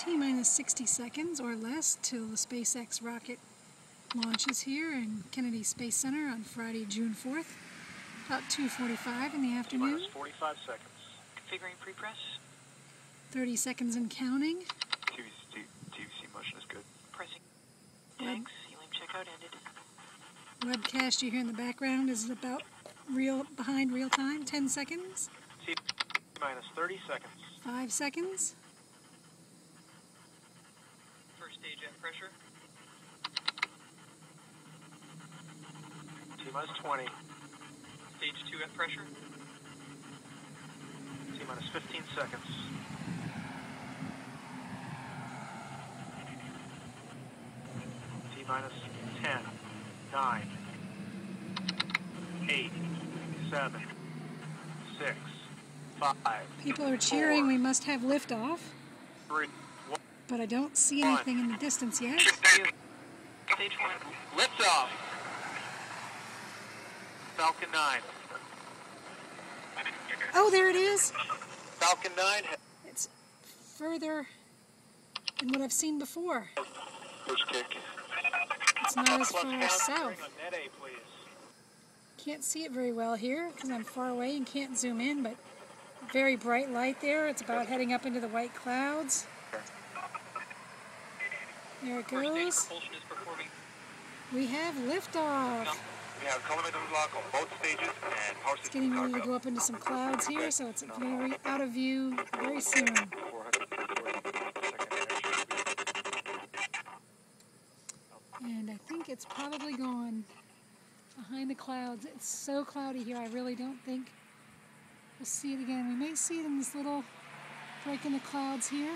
T-minus 60 seconds or less till the SpaceX rocket launches here in Kennedy Space Center on Friday, June 4th, about 2:45 in the afternoon. T-minus 45 seconds. Configuring pre-press. 30 seconds and counting. TVC motion is good. Pressing. Thanks. Helium checkout ended. Webcast you hear in the background is about behind real time. 10 seconds. T-minus 30 seconds. 5 seconds. First stage at pressure. T-minus 20. Stage 2 at pressure. T-minus 15 seconds. T-minus 10, 9, 8, 7, 6, 5. People are cheering. 4, We must have liftoff. 3, 1. But I don't see anything in the distance yet. Stage 1. Liftoff. Falcon 9. Oh, there it is. Falcon 9. It's further than what I've seen before. Push kick. It's not as far south. On net A, please. Can't see it very well here because I'm far away and can't zoom in, but very bright light there. It's about heading up into the white clouds. There it First stage goes. propulsion is performing. We have liftoff. We have collimator lock on both stages and power It's getting ready to go up into some clouds here, so it's very out of view very soon. And I think it's probably gone behind the clouds. It's so cloudy here, I really don't think we'll see it again. We may see it in this little break in the clouds here.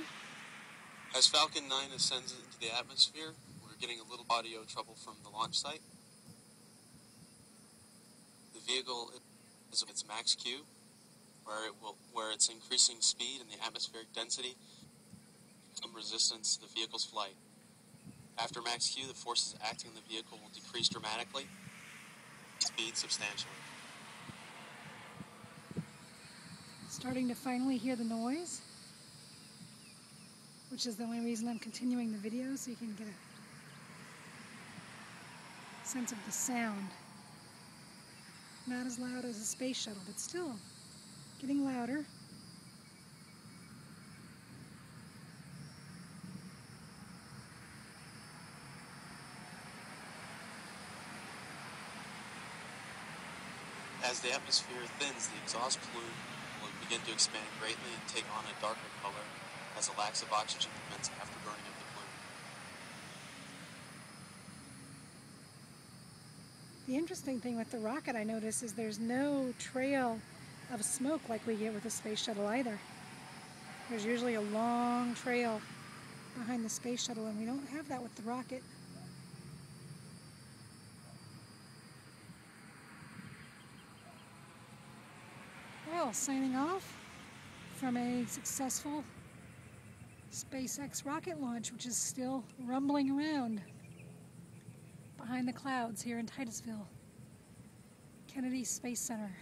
As Falcon 9 ascends into the atmosphere, we're getting a little audio trouble from the launch site. The vehicle is at its max Q, where it's increasing speed and the atmospheric density, some resistance to the vehicle's flight. After max Q, the forces acting on the vehicle will decrease dramatically, speed substantially. Starting to finally hear the noise, which is the only reason I'm continuing the video, so you can get a sense of the sound. Not as loud as a space shuttle, but still getting louder. As the atmosphere thins, the exhaust plume will begin to expand greatly and take on a darker color as a lax of oxygen commences after burning up the plume. The interesting thing with the rocket, I notice, is there's no trail of smoke like we get with a space shuttle either. There's usually a long trail behind the space shuttle, and we don't have that with the rocket. Well, signing off from a successful SpaceX rocket launch, which is still rumbling around behind the clouds here in Titusville, Kennedy Space Center.